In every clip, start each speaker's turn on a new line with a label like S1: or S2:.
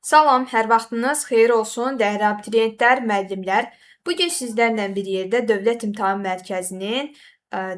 S1: Salam, hər vaxtınız xeyir olsun, dəyərli abituriyentlər, müəllimlər. Bu gün sizlərlə bir yerdə Dövlət İmtahan Mərkəzinin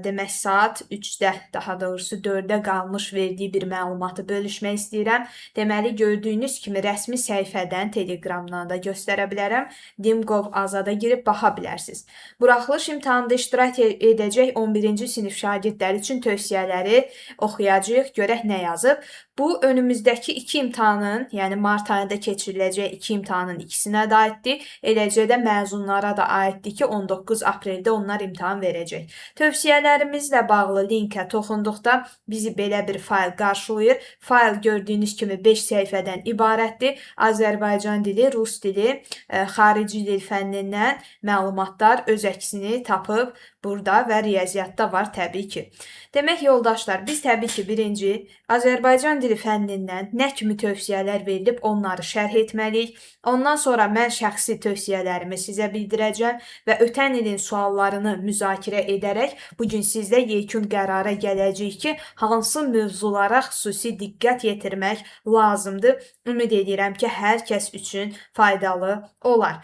S1: demək saat 3-də, daha doğrusu 4-də qalmış verdiyi bir məlumatı bölüşmək istəyirəm. Deməli, gördüyünüz kimi rəsmi səhifədən, Telegramdan da göstərə bilərəm. Dim.gov Azada girib baxa bilərsiniz. Buraxılış imtahanında iştirak edəcək 11-ci sinif şagirdləri üçün tövsiyələri oxuyacağıq, görək nə yazıb. Bu önümüzdəki iki imtahanın, yəni mart ayında keçiriləcək iki imtahanın ikisinə də aiddir. Eləcə də məzunlara da aiddir ki, 19 apreldə onlar imtahan verəcək. Tövsiyələrimizlə bağlı linkə toxunduqda bizi belə bir fayl qarşılayır. Fayl gördüyünüz kimi 5 səhifədən ibarətdir. Azərbaycan dili, rus dili, xarici dil fənnindən məlumatlar öz əksini tapıb burada və riyaziyyatda var təbii ki. Demək yoldaşlar, biz təbii ki birinci Azərbaycan dili fənnindən nə kimi tövsiyələr verilib onları şərh etməliyik. Ondan sonra mən şəxsi tövsiyələrimi sizə bildirəcəm və ötən ilin suallarını müzakirə edərək bu gün sizlə yekun qərara gələcəyik ki, hansı mövzulara xüsusi diqqət yetirmək lazımdır. Ümid edirəm ki, hər kəs üçün faydalı olar.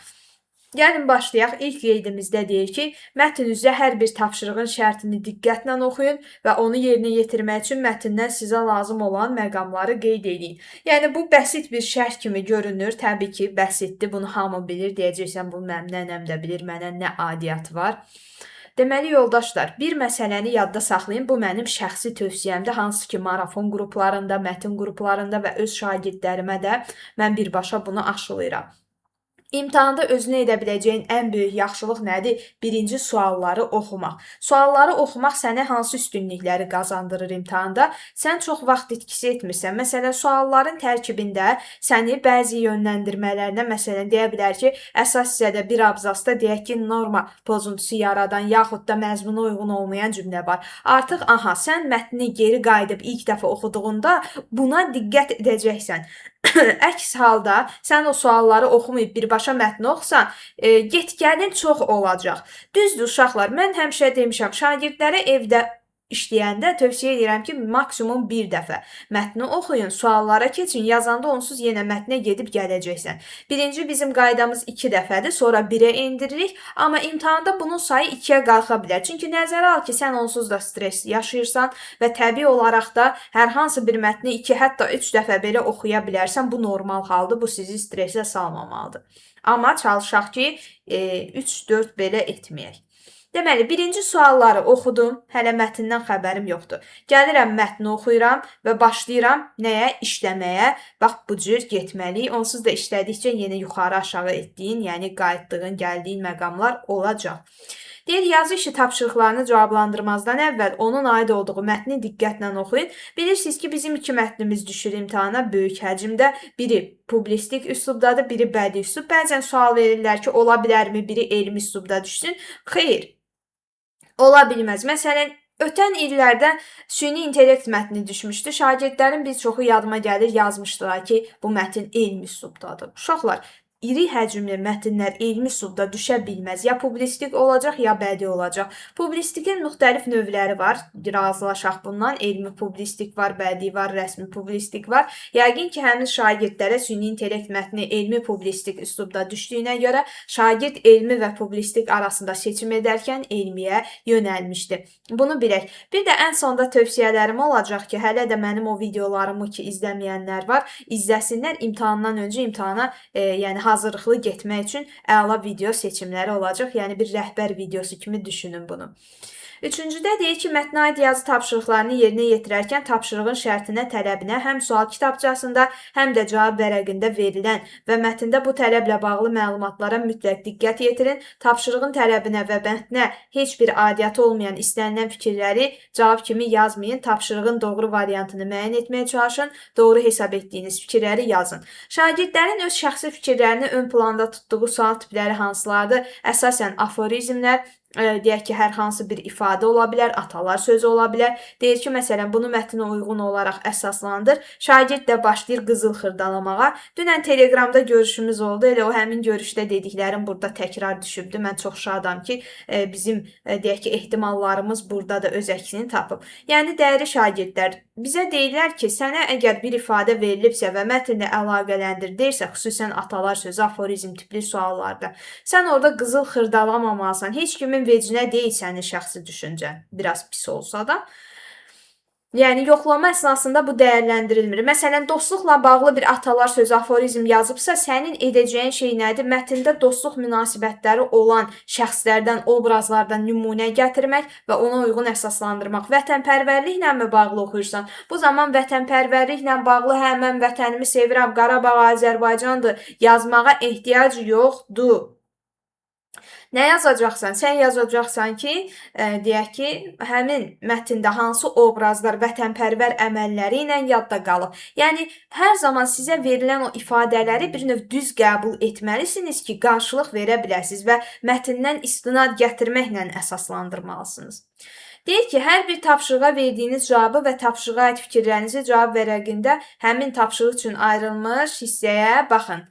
S1: Gəlin başlayaq. İlk qeydimizdə deyir ki, mətn üzrə hər bir tapşırığın şərtini diqqətlə oxuyun və onu yerinə yetirmək üçün mətndən sizə lazım olan məqamları qeyd edin. Yəni bu bəsit bir şərh kimi görünür. Təbii ki, bəsitdir. Bunu hamı bilir. Deyəcəksən bu mənim nənəm də bilir, mənə nə adiyyatı var. Deməli yoldaşlar, bir məsələni yadda saxlayın. Bu mənim şəxsi tövsiyəmdir. Hansı ki, marafon qruplarında, mətn qruplarında və öz şagirdlərimə də mən birbaşa bunu aşılayıram. İmtahanda özünə edə biləcəyin ən böyük yaxşılıq nədir? Birinci sualları oxumaq. Sualları oxumaq sənə hansı üstünlükləri qazandırır imtahanda? Sən çox vaxt itkisi etmirsən. Məsələn, sualların tərkibində səni bəzi yönləndirmələrinə, məsələn, deyə bilər ki, əsas hissədə bir abzasda deyək ki, norma pozuntusu yaradan yaxud da məzmuna uyğun olmayan cümlə var. Artıq, sən mətni geri qayıdıb ilk dəfə oxuduğunda buna diqqət edəcəksən. Əks halda sən o sualları oxumayıb birbaşa mətni oxusan, get-gəlin çox olacaq. Düzdür uşaqlar, mən həmişə demişəm, şagirdlərə evdə işləyəndə tövsiyə edirəm ki, maksimum bir dəfə mətni oxuyun, suallara keçin, yazanda onsuz yenə mətnə gedib gələcəksən. Birinci bizim qaydamız 2 dəfədir, sonra 1-ə endiririk, amma imtahanda bunun sayı 2-yə qalxa bilər. Çünki nəzərə al ki, sən onsuz da stres yaşayırsan və təbii olaraq da hər hansı bir mətni 2, hətta 3 dəfə belə oxuya bilərsən. Bu normal haldır, bu sizi stresə salmamalıdır. Amma çalışaq ki, 3-4 belə etməyək. Deməli, birinci sualları oxudum, hələ mətndən xəbərim yoxdur. Gəlirəm mətni oxuyuram və başlayıram nəyə? İşləməyə. Bax, bu cür getməliyik. Onsuz da işlədikcə yenə yuxarı-aşağı etdiyin, yəni qayıtdığın, gəldiyin məqamlar olacaq. Deyir, yazı işi tapşırıqlarını cavablandırmazdan əvvəl onun aid olduğu mətni diqqətlə oxuyun. Bilirsiniz ki, bizim iki mətnimiz düşür imtahana böyük həcmdə. Biri publistik üslubdadır, biri bədii üslub. Bəzən sual verirlər ki, ola bilərmi biri elmi üslubda düşsün? Xeyr. Ola bilməz. Məsələn, ötən illərdə süni intellekt mətni düşmüşdü. Şagirdlərin bir çoxu yadıma gəlir, yazmışdılar ki, bu mətn elmi üslubdadır. Uşaqlar, iri həcmli mətnlər elmi üslubda düşə bilməz. Ya publistik olacaq, ya bədii olacaq. Publistikin müxtəlif növləri var. Razılaşaq bundan. Elmi publistik var, bədii var, rəsmi publistik var. Yəqin ki, həmin şagirdlərə süni intellekt mətni elmi publistik üslubda düşdüyünə görə şagird elmi və publistik arasında seçim edərkən elmiyə yönəlmişdi. Bunu bilək. Bir də ən sonda tövsiyələrim olacaq ki, hələ də mənim o videolarımı ki, izləməyənlər var, izləsinlər. İmtahandan öncə imtahana, yəni hazırlıqlı getmək üçün əla video seçimləri olacaq. Yəni bir rəhbər videosu kimi düşünün bunu. Üçüncüdə deyir ki, mətnə aid yazı tapşırıqlarını yerinə yetirərkən tapşırığın şərtinə, tələbinə həm sual kitabçasında, həm də cavab vərəqində verilən və mətndə bu tələblə bağlı məlumatlara mütləq diqqət yetirin. Tapşırığın tələbinə və mətnə heç bir aidiyyatı olmayan istənilən fikirləri cavab kimi yazmayın. Tapşırığın doğru variantını müəyyən etməyə çalışın. Doğru hesab etdiyiniz fikirləri yazın. Şagirdlərin öz şəxsi fikirlərini ön planda tutduğu sual tipləri hansılardır? Əsasən aforizmlər, deyək ki, hər hansı bir ifadə ola bilər, atalar sözü ola bilər. Deyir ki, məsələn, bunu mətnə uyğun olaraq əsaslandır. Şagird də başlayır qızıl xırdalamağa. Dünən Telegramda görüşümüz oldu. Elə o həmin görüşdə dediklərim burada təkrar düşübdü. Mən çox şadam ki, bizim deyək ki, ehtimallarımız burada da öz əksini tapıb. Yəni dəyərli şagirdlər, bizə deyirlər ki, sənə əgər bir ifadə verilibsə və mətnlə əlaqələndir deyirsə, xüsusən atalar sözü, aforizm tipli suallarda, sən orada qızıl xırdalamamalısan. Heç kimin vecinə deyil sənin şəxsi düşüncən, biraz pis olsa da. Yəni yoxlama əsnasında bu dəyərləndirilmir. Məsələn, dostluqla bağlı bir atalar sözü, aforizm yazıbsa, sənin edəcəyin şey nədir? Mətndə dostluq münasibətləri olan şəxslərdən, obrazlardan nümunə gətirmək və ona uyğun əsaslandırmaq. Vətənpərvərliklə mi bağlı oxuyursan? Bu zaman vətənpərvərliklə bağlı hə mən vətənimi sevirəm, Qarabağ Azərbaycandır yazmağa ehtiyac yoxdur. Nə yazacaqsan? Sən yazacaqsan ki, deyək ki, həmin mətndə hansı obrazlar vətənpərvər əməlləri ilə yadda qalıb. Yəni hər zaman sizə verilən o ifadələri bir növ düz qəbul etməlisiniz ki, qarşılıq verə biləsiniz və mətndən istinad gətirməklə əsaslandırmalısınız. Deyir ki, hər bir tapşırığa verdiyiniz cavabı və tapşırığa aid fikirlərinizi cavab vərəqində həmin tapşırıq üçün ayrılmış hissəyə baxın.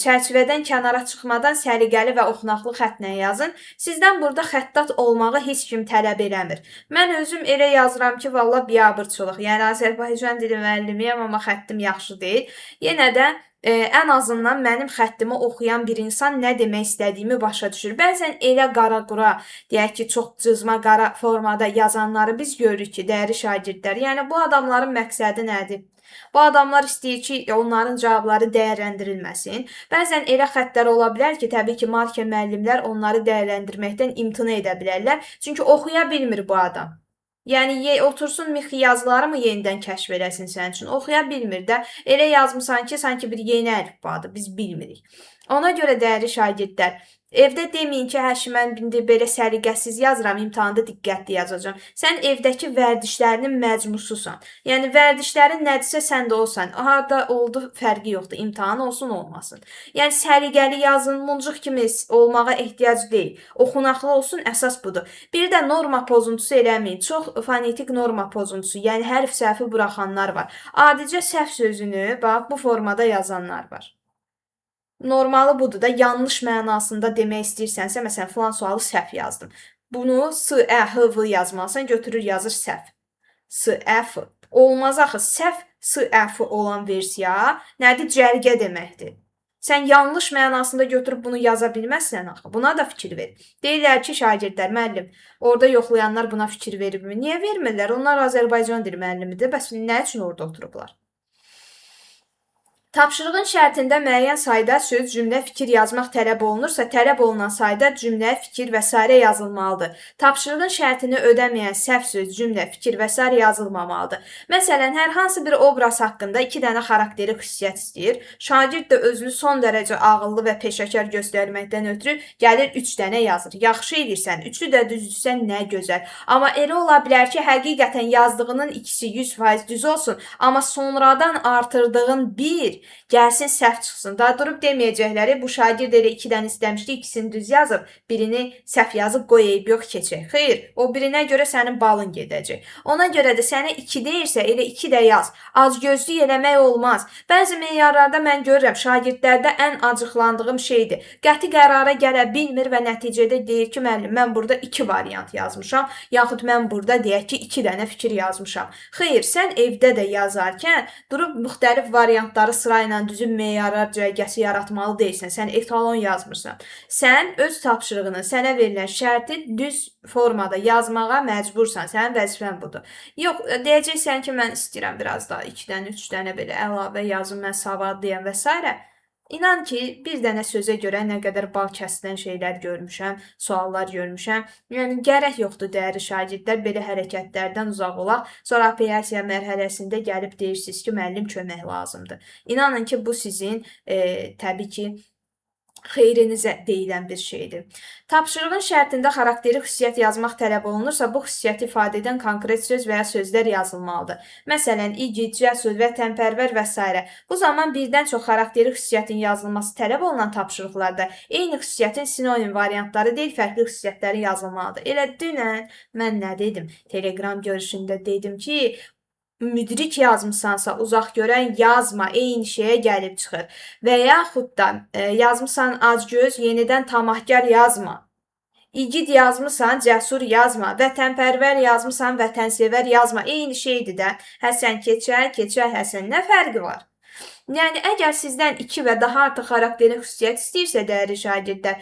S1: Çərçivədən kənara çıxmadan səliqəli və oxunaqlı xətlə yazın. Sizdən burada xəttat olmağı heç kim tələb eləmir. Mən özüm elə yazıram ki, valla biabırçılıq. Yəni Azərbaycan dili müəllimiyəm, amma xəttim yaxşı deyil. Yenə də ən azından mənim xəttimi oxuyan bir insan nə demək istədiyimi başa düşür. Bəzən elə qara-qura, deyək ki, çox cızma qara formada yazanları biz görürük ki, dəyərli şagirdlər. Yəni bu adamların məqsədi nədir? Bu adamlar istəyir ki, onların cavabları dəyərləndirilməsin. Bəzən elə xəttlər ola bilər ki, təbii ki, marker müəllimlər onları dəyərləndirməkdən imtina edə bilərlər. Çünki oxuya bilmir bu adam. Yəni otursun mixi yazıları mı yenidən kəşf eləsin sənin üçün? Oxuya bilmir də. Elə yazmısan ki, sanki bir yeni əlifbadır. Biz bilmirik. Ona görə dəyərli şagirdlər, evdə deməyin ki, həşi mən belə səliqəsiz yazıram, imtahanda diqqətli yazacağam. Sən evdəki vərdişlərinin məcmususan. Yəni vərdişlərin nədirsə sən də olsan. Harda oldu fərqi yoxdur. İmtahan olsun, olmasın. Yəni səliqəli yazın, muncuq kimi olmağa ehtiyac deyil. Oxunaqlı olsun, əsas budur. Bir də norma pozuntusu eləməyin. Çox fonetik norma pozuntusu, yəni hərf səhvi buraxanlar var. Adicə səhv sözünü bax bu formada yazanlar var. Normalı budur da, yanlış mənasında demək istəyirsənsə, məsələn, filan sualı səhv yazdım. Bunu s, ə, h, v yazmalısan, götürür yazır səhv. S, ə, f. Olmaz axı, səhv s, ə, f olan versiya nədir? Cərgə deməkdir. Sən yanlış mənasında götürüb bunu yaza bilməzsən axı. Buna da fikir ver. Deyirlər ki, şagirdlər, müəllim, orada yoxlayanlar buna fikir veribmi? Niyə vermirlər? Onlar Azərbaycan dili müəllimidir. Bəs nə üçün orada oturublar? Tapşırığın şərtində müəyyən sayda söz, cümlə, fikir yazmaq tələb olunursa, tələb olunan sayda cümlə, fikir və s. yazılmalıdır. Tapşırığın şərtini ödəməyən səhv söz, cümlə, fikir və s. yazılmamalıdır. Məsələn, hər hansı bir obraz haqqında 2 dənə xarakteri xüsusiyyət istəyir. Şagird də özünü son dərəcə ağıllı və peşəkar göstərməkdən ötürü gəlir 3 dənə yazır. Yaxşı edirsən, 3-ü də düzdürsən, nə gözəl. Amma elə ola bilər ki, həqiqətən yazdığının ikisi 100% düz olsun, amma sonradan artırdığın 1 gəlsin səhv çıxsın. Daha durub deməyəcəkləri, bu şagird elə 2 dənə istəmişdi, ikisini düz yazıb, birini səhv yazıb qoy eyb yox keçək. Xeyr, o birinə görə sənin balın gedəcək. Ona görə də sənə 2 deyirsə, elə 2 də yaz. Acgözlük eləmək olmaz. Bəzi meyarlarda mən görürəm, şagirdlərdə ən acıqlandığım şeydir. Qəti qərara gələ bilmir və nəticədə deyir ki, müəllim, mən burada 2 variant yazmışam, yaxud mən burada deyək ki, 2 dənə fikir yazmışam. Xeyr, sən evdə də yazarkən durub müxtəlif variantları sırayla düzün meyarlar cərgəsi yaratmalı deyilsən. Sən etalon yazmırsan. Sən öz tapşırığını, sənə verilən şərti düz formada yazmağa məcbursan. Sənin vəzifən budur. Yox, deyəcəksən ki, mən istəyirəm biraz daha 2 dənə, 3 dənə belə əlavə yazım, mən savadlıyam və s. İnan ki, bir dənə sözə görə nə qədər bal kəsilən şeylər görmüşəm, suallar görmüşəm. Yəni, gərək yoxdur dəyərli şagirdlər, belə hərəkətlərdən uzaq olaq. Sonra apellyasiya mərhələsində gəlib deyirsiniz ki, müəllim kömək lazımdır. İnanın ki, bu sizin təbii ki, xeyrinizə deyilən bir şeydir. Tapşırığın şərtində xarakteri xüsusiyyət yazmaq tələb olunursa, bu xüsusiyyəti ifadə edən konkret söz və ya sözlər yazılmalıdır. Məsələn, igid, cəsur, vətənpərvər və s. Bu zaman birdən çox xarakteri xüsusiyyətin yazılması tələb olunan tapşırıqlarda eyni xüsusiyyətin sinonim variantları deyil, fərqli xüsusiyyətləri yazılmalıdır. Elə dünən mən nə dedim? Telegram görüşündə dedim ki, müdrik yazmısansa uzaq görən yazma, eyni şeyə gəlib çıxır. Və yaxud da yazmısan acgöz, yenidən tamahkar yazma. İgid yazmısan, cəsur yazma. Vətənpərvər yazmısan, vətənsevər yazma. Eyni şeydir də. Həsən keçər, keçər Həsən. Nə fərqi var? Yəni, əgər sizdən 2 və daha artıq xarakterin xüsusiyyət istəyirsə, dəyərli şagirdlər,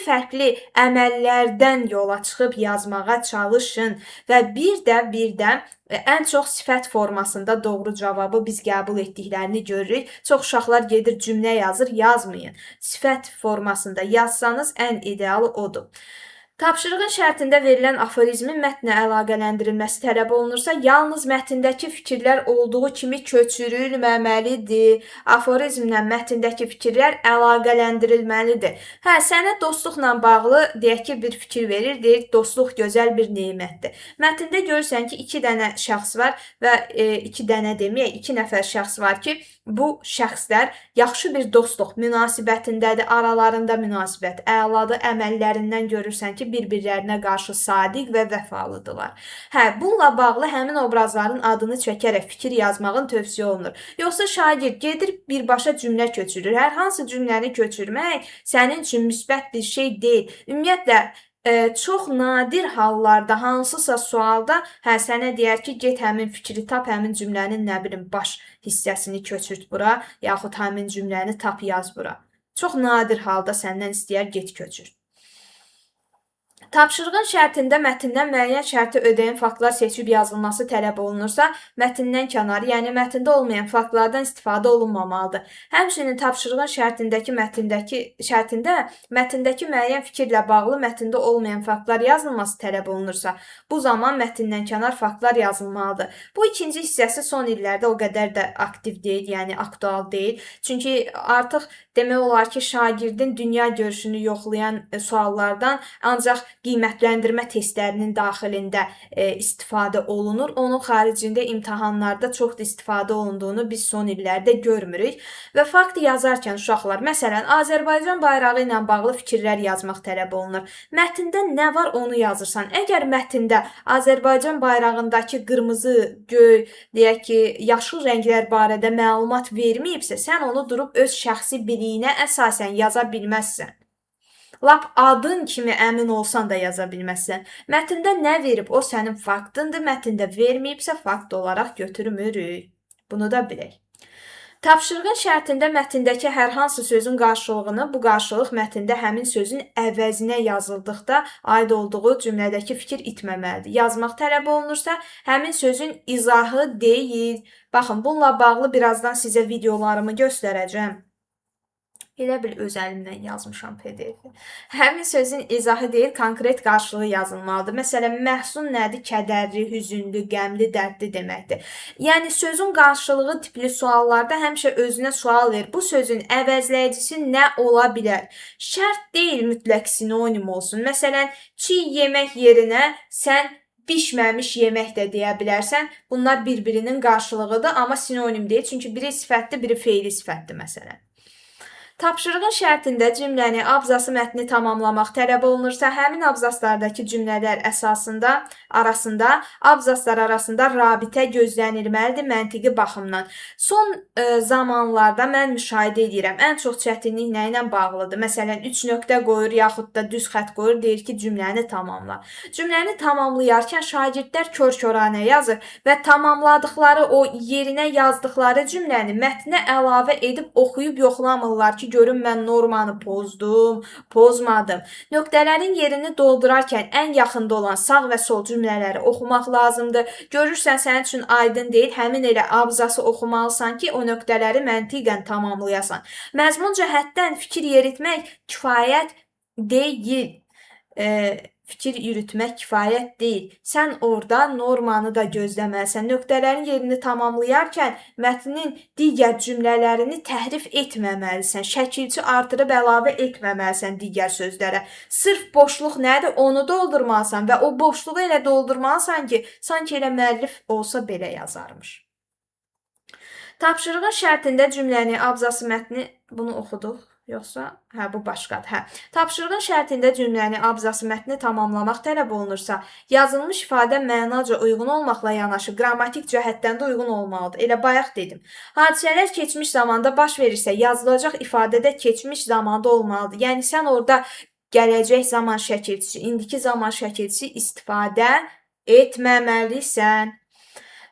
S1: fərqli əməllərdən yola çıxıb yazmağa çalışın və bir də ən çox sifət formasında doğru cavabı biz qəbul etdiklərini görürük. Çox uşaqlar gedir cümlə yazır, yazmayın. Sifət formasında yazsanız ən idealı odur. Tapşırığın şərtində verilən aforizmin mətnə əlaqələndirilməsi tələb olunursa, yalnız mətndəki fikirlər olduğu kimi köçürülməməlidir. Aforizmlə mətndəki fikirlər əlaqələndirilməlidir. Hə, sənə dostluqla bağlı deyək ki, bir fikir verir, deyir, dostluq gözəl bir nemətdir. Mətndə görürsən ki, 2 dənə şəxs var və 2 dənə deməyək, 2 nəfər şəxs var ki, bu şəxslər yaxşı bir dostluq münasibətindədir, aralarında münasibət əladır, əməllərindən görürsən ki, bir-birlərinə qarşı sadiq və vəfalıdırlar. Hə, bununla bağlı həmin obrazların adını çəkərək fikir yazmağın tövsiyə olunur. Yoxsa şagird gedir birbaşa cümlə köçürür. Hər hansı cümləni köçürmək sənin üçün müsbət bir şey deyil. Ümumiyyətlə, çox nadir hallarda hansısa sualda sənə deyər ki, get həmin fikri tap, həmin cümlənin nə bilim baş hissəsini köçürt bura, yaxud həmin cümləni tap yaz bura. Çox nadir halda səndən istəyər get köçür. Tapşırığın şərtində mətndən müəyyən şərti ödəyən faktlar seçib yazılması tələb olunursa, mətndən kənar, yəni mətndə olmayan faktlardan istifadə olunmamalıdır. Həmçinin tapşırığın şərtində mətndəki müəyyən fikirlə bağlı mətndə olmayan faktlar yazılması tələb olunursa, bu zaman mətndən kənar faktlar yazılmalıdır. Bu ikinci hissəsi son illərdə o qədər də aktiv deyil, yəni aktual deyil. Çünki artıq demək olar ki, şagirdin dünya görüşünü yoxlayan suallardan ancaq qiymətləndirmə testlərinin daxilində istifadə olunur. Onun xaricində imtahanlarda çox da istifadə olunduğunu biz son illərdə görmürük. Və fakt yazarkən uşaqlar, məsələn, Azərbaycan bayrağı ilə bağlı fikirlər yazmaq tələb olunur. Mətndə nə var onu yazırsan. Əgər mətndə Azərbaycan bayrağındakı qırmızı, göy, deyək ki, yaşıl rənglər barədə məlumat verməyibsə, sən onu durub öz şəxsi biliyinə əsasən yaza bilməzsən. Lap adın kimi əmin olsan da yaza bilməzsən. Mətndə nə verib, o sənin faktındır. Mətndə verməyibsə, fakt olaraq götürmürük. Bunu da bilək. Tapşırığın şərtində mətndəki hər hansı sözün qarşılığını, bu qarşılıq mətndə həmin sözün əvəzinə yazıldıqda aid olduğu cümlədəki fikir itməməlidir. Yazmaq tələb olunursa, həmin sözün izahı deyil. Baxın, bununla bağlı birazdan sizə videolarımı göstərəcəm. Elə bil öz əlimdən yazmışam PDF-i. Həmin sözün izahı deyil, konkret qarşılığı yazılmalıdır. Məsələn, məhsun nədir? Kədərli, hüzünlü, qəmli, dərdli deməkdir. Yəni, sözün qarşılığı tipli suallarda həmişə özünə sual ver. Bu sözün əvəzləyicisi nə ola bilər? Şərt deyil mütləq sinonim olsun. Məsələn, çiğ yemək yerinə sən bişməmiş yemək də deyə bilərsən. Bunlar bir-birinin qarşılığıdır, amma sinonim deyil. Çünki biri sifətli, biri feili sifətdir, məsələn. Tapşırığın şərtində cümləni, abzası mətni tamamlamaq tələb olunursa, həmin abzaslardakı cümlələr arasında abzaslar arasında rabitə gözlənilməlidir məntiqi baxımdan. Son zamanlarda mən müşahidə edirəm, ən çox çətinlik nə ilə bağlıdır? Məsələn, 3 nöqtə qoyur, yaxud da düz xət qoyur, deyir ki, cümləni tamamla. Cümləni tamamlayarkən şagirdlər kör-köranə yazır və tamamladıqları, o yerinə yazdıqları cümləni mətnə əlavə edib oxuyub yoxlamırlar ki, görün mən normanı pozdum, pozmadım. Nöqtələrin yerini doldurarkən ən yaxında olan sağ və sol cümlələri oxumaq lazımdır. Görürsən, sənin üçün aydın deyil, həmin elə abzası oxumalısan ki, o nöqtələri məntiqən tamamlayasan. Məzmun cəhətdən fikir yeritmək kifayət deyil. fikir yürütmək kifayət deyil. Sən orada normanı da gözləməlisən. Nöqtələrin yerini tamamlayarkən mətnin digər cümlələrini təhrif etməməlisən. Şəkilçi artırıb əlavə etməməlisən digər sözlərə. Sırf boşluq nədir? Onu doldurmalısan və o boşluğu elə doldurmalısan ki, sanki elə müəllif olsa belə yazarmış. Tapşırığın şərtində cümləni, abzası mətni bunu oxuduq. Yoxsa? Hə, bu başqadır. Hə. Tapşırığın şərtində cümləni, abzası mətni tamamlamaq tələb olunursa, yazılmış ifadə mənaca uyğun olmaqla yanaşı, qrammatik cəhətdən də uyğun olmalıdır. Elə bayaq dedim. Hadisələr keçmiş zamanda baş verirsə, yazılacaq ifadə də keçmiş zamanda olmalıdır. Yəni, sən orada gələcək zaman şəkilçisi, indiki zaman şəkilçisi istifadə etməməlisən.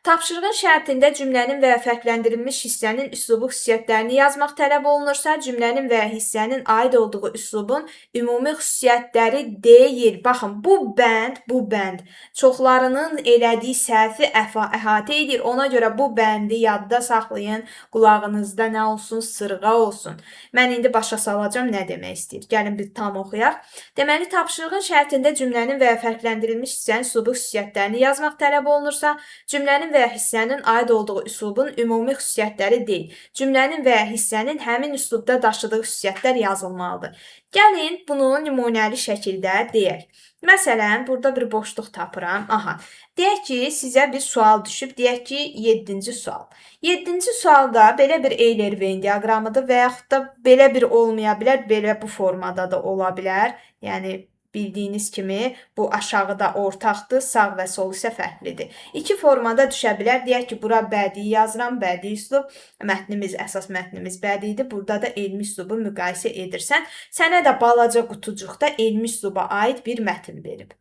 S1: Tapşırığın şərtində cümlənin və ya fərqləndirilmiş hissənin üslubu xüsusiyyətlərini yazmaq tələb olunursa, cümlənin və ya hissənin aid olduğu üslubun ümumi xüsusiyyətləri deyil. Baxın, bu bənd çoxlarının elədiyi səhvi əhatə edir. Ona görə bu bəndi yadda saxlayın, qulağınızda nə olsun, sırğa olsun. Mən indi başa salacağam nə demək istəyir. Gəlin bir tam oxuyaq. Deməli, tapşırığın şərtində cümlənin və ya fərqləndirilmiş hissənin üslubu xüsusiyyətlərini yazmaq tələb olunursa, cümlənin və ya hissənin aid olduğu üslubun ümumi xüsusiyyətləri deyil. Cümlənin və ya hissənin həmin üslubda daşıdığı xüsusiyyətlər yazılmalıdır. Gəlin bunu nümunəli şəkildə deyək. Məsələn, burada bir boşluq tapıram. Aha, deyək ki, sizə bir sual düşüb. Deyək ki, 7-ci sual. 7-ci sualda belə bir Euler-Venn diaqramıdır və yaxud da belə bir olmaya bilər, belə bu formada da ola bilər. Yəni, bildiyiniz kimi bu aşağıda ortaqdır, sağ və sol isə fərqlidir. İki formada düşə bilər. Deyək ki, bura bədii yazıram, bədii üslub, mətnimiz, əsas mətnimiz bədiidir. Burada da elmi üslubu müqayisə edirsən. Sənə də balaca qutucuqda elmi üsluba aid bir mətn verib.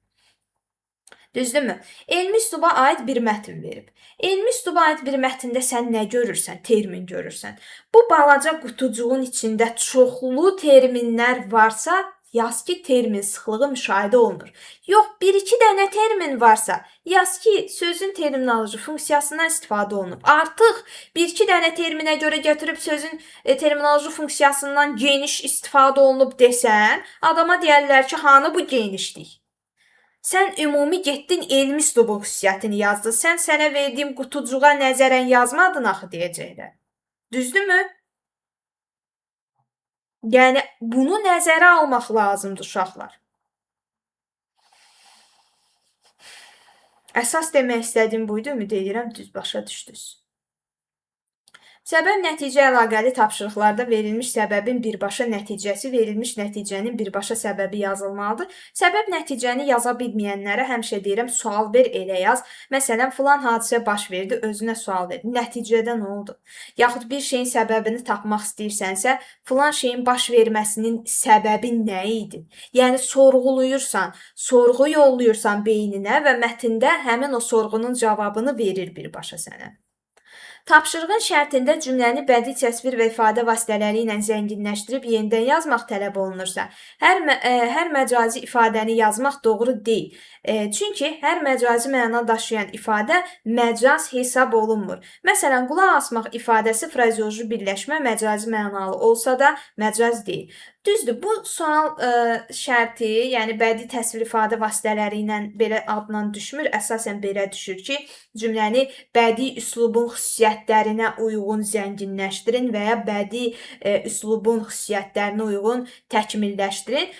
S1: Düzdürmü? Elmi üsluba aid bir mətn verib. Elmi üsluba aid bir mətndə sən nə görürsən? Termin görürsən. Bu balaca qutucuğun içində çoxlu terminlər varsa, yaz ki, termin sıxlığı müşahidə olunur. Yox, bir-iki dənə termin varsa, yaz ki, sözün terminoloji funksiyasından istifadə olunub. Artıq bir-iki dənə terminə görə götürüb sözün terminoloji funksiyasından geniş istifadə olunub desən, adama deyərlər ki, hanı bu genişlik? Sən ümumi getdin elmi üslubun xüsusiyyətini yazdın. Sən sənə verdiyim qutucuğa nəzərən yazmadın axı deyəcəklər. Düzdürmü? Yəni, bunu nəzərə almaq lazımdır, uşaqlar. Əsas demək istədiyim buydu, ümid edirəm, düz başa düşdünüz. Səbəb-nəticə əlaqəli tapşırıqlarda verilmiş səbəbin birbaşa nəticəsi, verilmiş nəticənin birbaşa səbəbi yazılmalıdır. Səbəb-nəticəni yaza bilməyənlərə həmişə deyirəm, sual ver, elə yaz. Məsələn, filan hadisə baş verdi, özünə sual ver. Nəticədə nə oldu? Yaxud bir şeyin səbəbini tapmaq istəyirsənsə, filan şeyin baş verməsinin səbəbi nə idi? Yəni, sorğuluyursan, sorğu yollayırsan beyninə və mətndə həmin o sorğunun cavabını verir birbaşa sənə. Tapşırığın şərtində cümləni bədii təsvir və ifadə vasitələri ilə zənginləşdirib yenidən yazmaq tələb olunursa, hər məcazi ifadəni yazmaq doğru deyil. Çünki hər məcazi məna daşıyan ifadə məcaz hesab olunmur. Məsələn, qulaq asmaq ifadəsi frazeoloji birləşmə məcazi mənalı olsa da məcaz deyil. Düzdür, bu sual şərti, yəni bədii təsvir ifadə vasitələri ilə belə adla düşmür. Əsasən belə düşür ki, cümləni bədii üslubun xüsusiyyətlərinə uyğun zənginləşdirin və ya bədii üslubun xüsusiyyətlərinə uyğun təkmilləşdirin.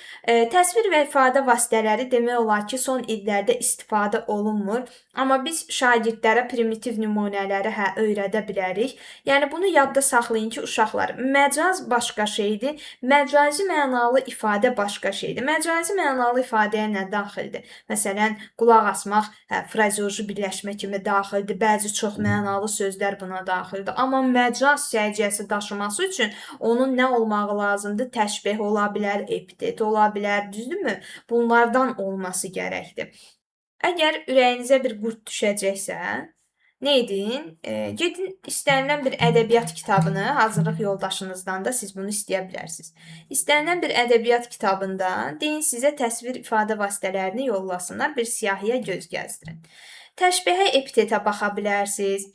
S1: Təsvir və ifadə vasitələri demək olar ki, son illərdə istifadə olunmur. Amma biz şagirdlərə primitiv nümunələri öyrədə bilərik. Yəni, bunu yadda saxlayın ki, uşaqlar, məcaz başqa şeydir, məcazi mənalı ifadə başqa şeydir. Məcazi mənalı ifadəyə nə daxildir? Məsələn, qulaq asmaq frazeoloji birləşmə kimi daxildir, bəzi çox mənalı sözlər buna daxildir. Amma məcaz səciyyəsi daşıması üçün onun nə olmağı lazımdır? Təşbeh ola bilər, epitet ola bilər, düzdürmü? Bunlardan olması gərəkdir. Əgər ürəyinizə bir qurd düşəcəksə, nə edin? Gedin istənilən bir ədəbiyyat kitabını, hazırlıq yoldaşınızdan da siz bunu istəyə bilərsiniz. İstənilən bir ədəbiyyat kitabında deyin sizə təsvir ifadə vasitələrini yollasınlar, bir siyahıya göz gəzdirin. Təşbehə, epitetə baxa bilərsiniz.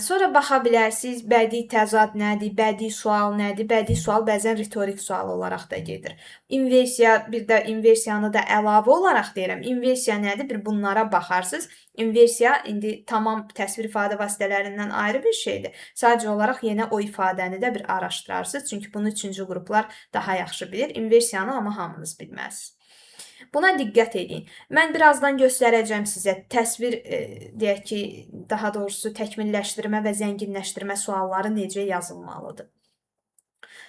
S1: Sonra baxa bilərsiniz, bədii təzad nədir, bədii sual nədir? Bədii sual bəzən ritorik sual olaraq da gedir. İnversiya, bir də inversiyanı da əlavə olaraq deyirəm. İnversiya nədir? Bir bunlara baxarsınız. İnversiya indi tamam təsvir ifadə vasitələrindən ayrı bir şeydir. Sadəcə olaraq yenə o ifadəni də bir araşdırarsınız. Çünki bunu üçüncü qruplar daha yaxşı bilir. İnversiyanı amma hamınız bilməzsiniz. Buna diqqət edin. Mən birazdan göstərəcəm sizə təsvir, deyək ki, daha doğrusu təkmilləşdirmə və zənginləşdirmə sualları necə yazılmalıdır.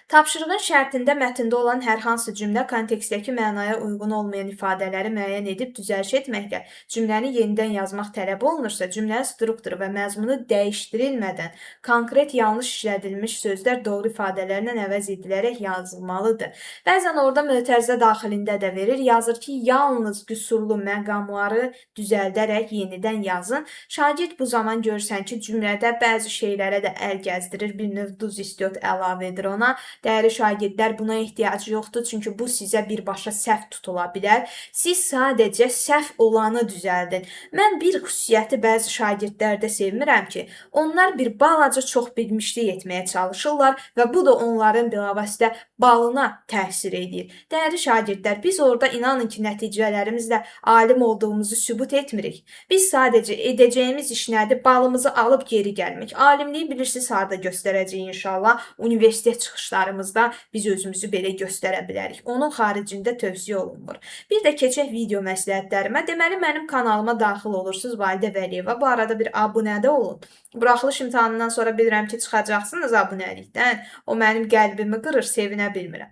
S1: Tapşırığın şərtində mətndə olan hər hansı cümlə kontekstdəki mənaya uyğun olmayan ifadələri müəyyən edib düzəliş etməklə cümləni yenidən yazmaq tələb olunursa, cümlənin strukturu və məzmunu dəyişdirilmədən konkret yanlış işlədilmiş sözlər doğru ifadələrlə əvəz edilərək yazılmalıdır. Bəzən orada mötərizə daxilində də verir, yazır ki, yalnız qüsurlu məqamları düzəldərək yenidən yazın. Şagird bu zaman görürsən ki, cümlədə bəzi şeylərə də əl gəzdirir, bir növ duz istiot əlavə edir ona. Dəyərli şagirdlər, buna ehtiyacı yoxdur, çünki bu sizə birbaşa səhv tutula bilər. Siz sadəcə səhv olanı düzəldin. Mən bir xüsusiyyəti bəzi şagirdlərdə sevmirəm ki, onlar bir balaca çox bilmişlik etməyə çalışırlar və bu da onların bilavasitə balına təsir edir. Dəyərli şagirdlər, biz orada inanın ki, nəticələrimizlə alim olduğumuzu sübut etmirik. Biz sadəcə edəcəyimiz iş nədir? Balımızı alıb geri gəlmək. Alimliyi bilirsiniz harda göstərəcəyik inşallah? Universitet çıxışlarımızda biz özümüzü belə göstərə bilərik. Onun xaricində tövsiyə olunmur. Bir də keçək video məsləhətlərimə. Deməli, mənim kanalıma daxil olursunuz, Validə Vəliyeva. Bu arada bir abunədə olun. Buraxılış imtahanından sonra bilirəm ki, çıxacaqsınız abunəlikdən. O mənim qəlbimi qırır, sevinə bilmirəm.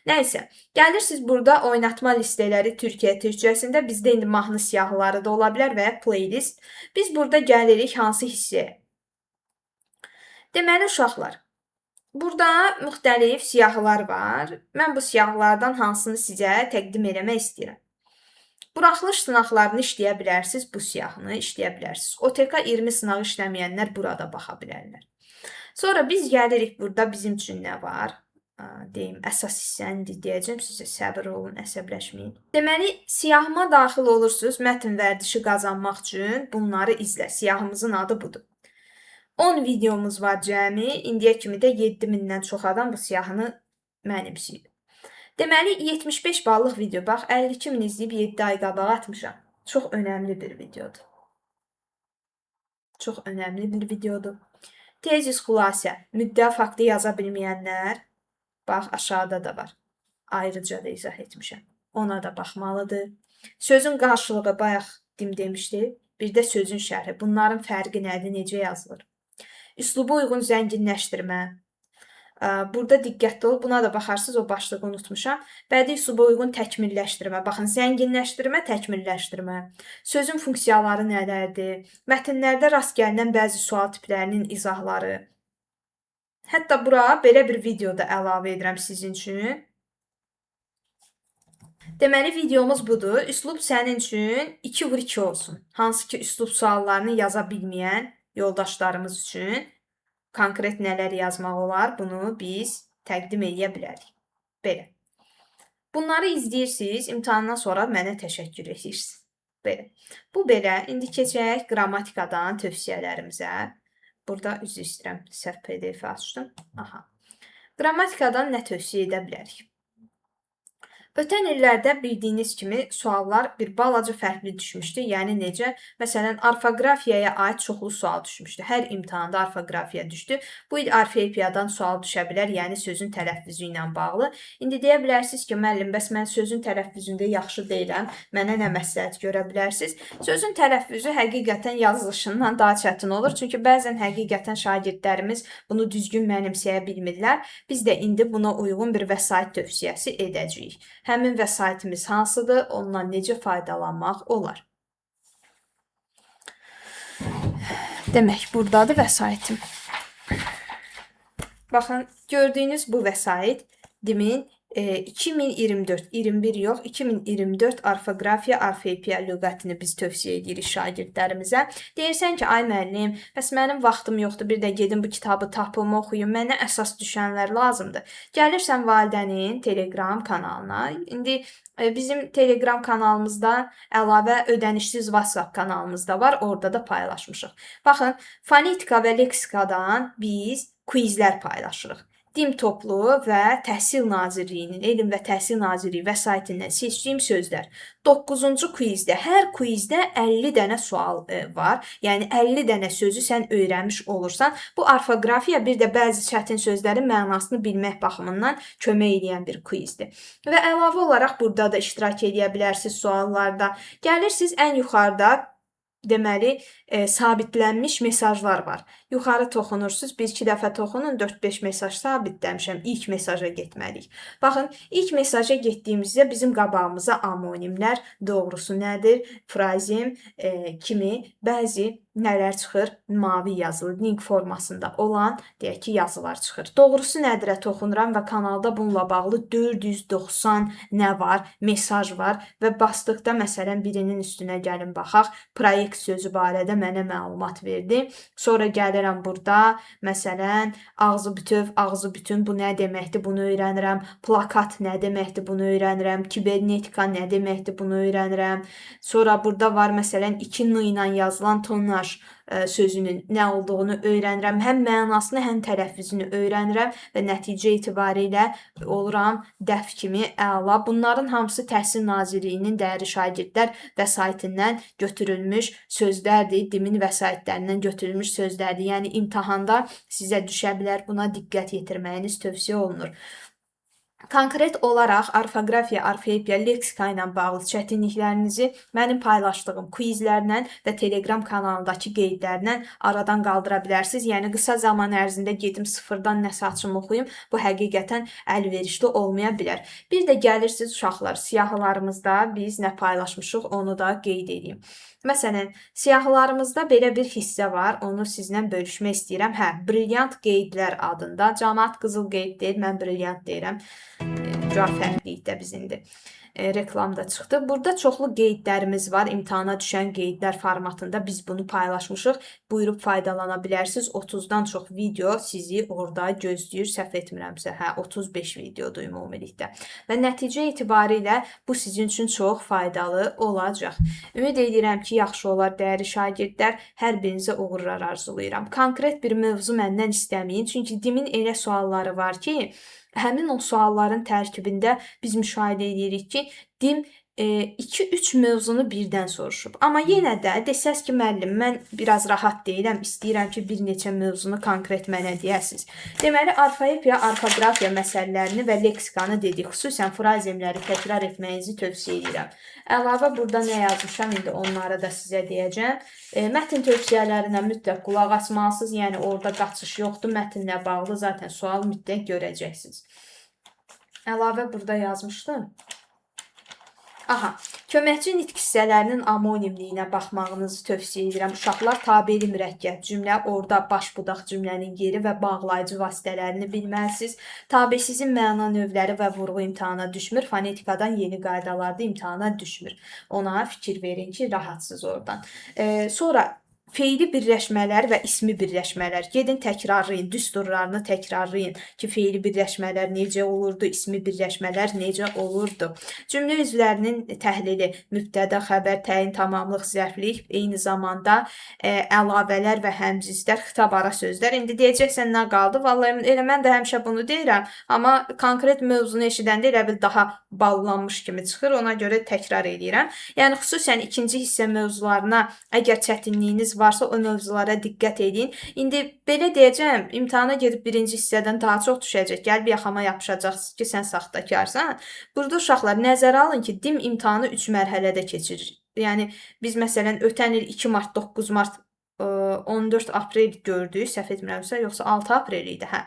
S1: Nəysə, gəlirsiniz burada oynatma listeləri Türkiyə türkcəsində. Bizdə indi mahnı siyahıları da ola bilər və ya playlist. Biz burada gəlirik hansı hissəyə? Deməli, uşaqlar, burada müxtəlif siyahılar var. Mən bu siyahılardan hansını sizə təqdim eləmək istəyirəm. Buraxılış sınaqlarını işləyə bilərsiniz, bu siyahını işləyə bilərsiniz. OTK 20 sınağı işləməyənlər burada baxa bilərlər. Sonra biz gəlirik, burada bizim üçün nə var? Deyim, əsas hissəni deyəcəm sizə, səbir olun, əsəbləşməyin. Deməli, siyahıma daxil olursunuz, mətn vərdişi qazanmaq üçün bunları izlə. Siyahımızın adı budur. 10 videomuz var cəmi, indiyə kimi də 7000-dən çox adam bu siyahını mənimsəyib. Deməli, 75 ballıq video, bax, 52.000 izləyib 7 ay qabağa atmışam. Çox önəmli bir videodur. Çox önəmli bir videodur. Tezis xülasə, müddəa faktı yaza bilməyənlər, bax, aşağıda da var. Ayrıca da izah etmişəm. Ona da baxmalıdır. Sözün qarşılığı, bayaq demişdi. Bir də sözün şərhi. Bunların fərqi nədir, necə yazılır? Üsluba uyğun zənginləşdirmə. Burada diqqətli ol. Buna da baxarsınız, o başlığı unutmuşam. Bədii üsluba uyğun təkmilləşdirmə. Baxın, zənginləşdirmə, təkmilləşdirmə. Sözün funksiyaları nələrdir? Mətnlərdə rast gəlinən bəzi sual tiplərinin izahları. Hətta bura belə bir video da əlavə edirəm sizin üçün. Deməli, videomuz budur. Üslub sənin üçün 2x2 olsun. Hansı ki, üslub suallarını yaza bilməyən yoldaşlarımız üçün konkret nələr yazmaq olar, bunu biz təqdim edə bilərik. Belə. Bunları izləyirsiniz, imtahandan sonra mənə təşəkkür edirsiniz. Belə. Bu belə. İndi keçək qrammatikadan tövsiyələrimizə. Burada üzr istəyirəm, səhv PDF açdım. Aha. Qrammatikadan nə tövsiyə edə bilərik? Ötən illərdə bildiyiniz kimi suallar bir balaca fərqli düşmüşdü. Yəni necə? Məsələn, orfoqrafiyaya aid çoxlu sual düşmüşdü. Hər imtahanda orfoqrafiya düşdü. Bu il orfoepiyadan sual düşə bilər, yəni sözün tələffüzü ilə bağlı. İndi deyə bilərsiniz ki, müəllim, bəs mən sözün tələffüzündə yaxşı deyiləm. Mənə nə məsləhət görə bilərsiniz? Sözün tələffüzü həqiqətən yazılışından daha çətin olur. Çünki bəzən həqiqətən şagirdlərimiz bunu düzgün mənimsəyə bilmirlər. Biz də indi buna uyğun bir vəsait tövsiyəsi edəcəyik. Həmin vəsaitimiz hansıdır? Ondan necə faydalanmaq olar? Demək, buradadır vəsaitim. Baxın, gördüyünüz bu vəsait Dimin 2024, 21 yox, 2024 orfoqrafiya, orfoepiya lüğətini biz tövsiyə edirik şagirdlərimizə. Deyirsən ki, ay müəllim, bəs mənim vaxtım yoxdur, bir də gedim bu kitabı tapım oxuyum, mənə əsas düşənlər lazımdır. Gəlirsən validənin Telegram kanalına. İndi bizim Telegram kanalımızda əlavə ödənişsiz WhatsApp kanalımız da var, orada da paylaşmışıq. Baxın, fonetika və leksikadan biz quizlər paylaşırıq. Dim toplu və Təhsil Nazirliyinin, Elm və Təhsil Nazirliyi vəsaitindən seçdiyim sözlər. 9-cu quizdə, hər quizdə 50 dənə sual var. Yəni 50 dənə sözü sən öyrənmiş olursan. Bu orfoqrafiya bir də bəzi çətin sözlərin mənasını bilmək baxımından kömək edən bir quizdir. Və əlavə olaraq burada da iştirak edə bilərsiniz suallarda. Gəlirsiniz ən yuxarıda deməli, sabitlənmiş mesajlar var. Yuxarı toxunursunuz, 1-2 dəfə toxunun, 4-5 mesaj sabitləmişəm. İlk mesaja getməliyik. Baxın, ilk mesaja getdiyimizdə bizim qabağımıza amonimlər, doğrusu nədir, frazem kimi bəzi nələr çıxır? Mavi yazılı, link formasında olan, deyək ki, yazılar çıxır. Doğrusu nədirə toxunuram və kanalda bununla bağlı 490 nə var? Mesaj var və basdıqda, məsələn, birinin üstünə gəlin baxaq, proyekt sözü barədə mənə məlumat verdi. Sonra gəlirəm burada, məsələn, ağzı bütün bu nə deməkdir, bunu öyrənirəm. Plakat nə deməkdir, bunu öyrənirəm. Kibernetika nə deməkdir, bunu öyrənirəm. Sonra burada var, məsələn, 2 n ilə yazılan tonnaj sözünün nə olduğunu öyrənirəm. Həm mənasını, həm tələffüzünü öyrənirəm və nəticə etibarilə oluram dəf kimi əla. Bunların hamısı Təhsil Nazirliyinin dəyərli şagirdlər vəsaitindən götürülmüş sözlərdir, dimin vəsaitlərindən götürülmüş sözlərdir. Yəni imtahanda sizə düşə bilər, buna diqqət yetirməyiniz tövsiyə olunur. Konkret olaraq orfoqrafiya, orfoepiya, leksika ilə bağlı çətinliklərinizi mənim paylaşdığım quizlərlə və Telegram kanalındakı qeydlərlə aradan qaldıra bilərsiniz. Yəni qısa zaman ərzində gedim sıfırdan nəsə açım oxuyum, bu həqiqətən əlverişli olmaya bilər. Bir də gəlirsiniz uşaqlar, siyahılarımızda biz nə paylaşmışıq, onu da qeyd edeyim. Məsələn, siyahılarımızda belə bir hissə var, onu sizlə bölüşmək istəyirəm. Brilliant qeydlər adında, cəmaət qızıl qeyd deyil, mən brilliant deyirəm. Cavab fərqlilikdə bizimdir. Reklamda çıxdı. Burada çoxlu qeydlərimiz var. İmtahana düşən qeydlər formatında biz bunu paylaşmışıq. Buyurub faydalana bilərsiniz. 30-dan çox video sizi orada gözləyir. Səhv etmirəmsə, 35 videodur ümumilikdə. Və nəticə etibarilə bu sizin üçün çox faydalı olacaq. Ümid edirəm ki, yaxşı olar dəyərli şagirdlər. Hər birinizə uğurlar arzulayıram. Konkret bir mövzu məndən istəməyin. Çünki dimin elə sualları var ki, həmin o sualların tərkibində biz müşahidə edirik ki, dim 2-3 mövzunu birdən soruşub. Amma yenə də desəz ki, müəllim, mən biraz rahat deyiləm, istəyirəm ki, bir neçə mövzunu konkret mənə deyəsiniz. Deməli, orfoepiya, orfoqrafiya məsələlərini və leksikanı dedik. Xüsusən frazemləri təkrar etməyinizi tövsiyə edirəm. Əlavə burada nə yazmışam, indi onları da sizə deyəcəm. Mətn tövsiyələrinə mütləq qulaq asmalısınız. Yəni, orada qaçış yoxdur. Mətnlə bağlı zaten sual mütləq görəcəksiniz. Əlavə burada yazmışdım. Aha, köməkçi nitq hissələrinin amonimliyinə baxmağınızı tövsiyə edirəm. Uşaqlar tabeli mürəkkəb cümlə, orada baş budaq cümlənin yeri və bağlayıcı vasitələrini bilməlisiniz. Tabesizin məna növləri və vurğu imtahana düşmür. Fonetikadan yeni qaydalarda imtahana düşmür. Ona fikir verin ki, rahatsız oradan. Sonra feili birləşmələr və ismi birləşmələr. Gedin təkrarlayın, düsturlarını təkrarlayın ki, feili birləşmələr necə olurdu, ismi birləşmələr necə olurdu. Cümlə üzvlərinin təhlili, mübtəda, xəbər, təyin, tamamlıq, zərflik, eyni zamanda əlavələr və həmcizlər, xitab ara sözlər. İndi deyəcəksən nə qaldı? Vallahi elə mən də həmişə bunu deyirəm, amma konkret mövzunu eşidəndə elə bil daha ballanmış kimi çıxır, ona görə təkrar edirəm. Yəni xüsusən ikinci hissə mövzularına əgər çətinliyiniz varsa o mövzulara diqqət edin. İndi belə deyəcəm, imtahana gedib birinci hissədən daha çox düşəcək. Gəlib yaxama yapışacaqsınız ki, sən saxtakarsan. Burada uşaqlar nəzərə alın ki, dim imtahanı 3 mərhələdə keçirir. Yəni biz məsələn ötən il 2 mart, 9 mart 14 aprel gördük, səhv etmirəmsə, yoxsa 6 aprel idi, hə.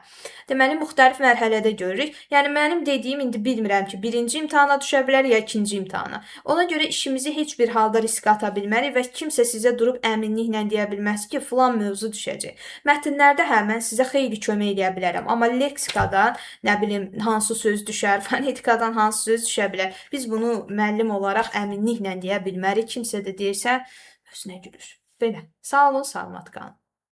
S1: Deməli, müxtəlif mərhələdə görürük. Yəni, mənim dediyim indi bilmirəm ki, birinci imtahana düşə bilər ya ikinci imtahana. Ona görə işimizi heç bir halda riskə ata bilmərik və kimsə sizə durub əminliklə deyə bilməz ki, filan mövzu düşəcək. Mətnlərdə hə, mən sizə xeyli kömək edə bilərəm, amma leksikadan, nə bilim, hansı söz düşər, fonetikadan hansı söz düşə bilər. Biz bunu müəllim olaraq əminliklə deyə bilmərik. Kimsə də deyirsə, özünə gülür. Belə. Sağ olun, salamat qalın.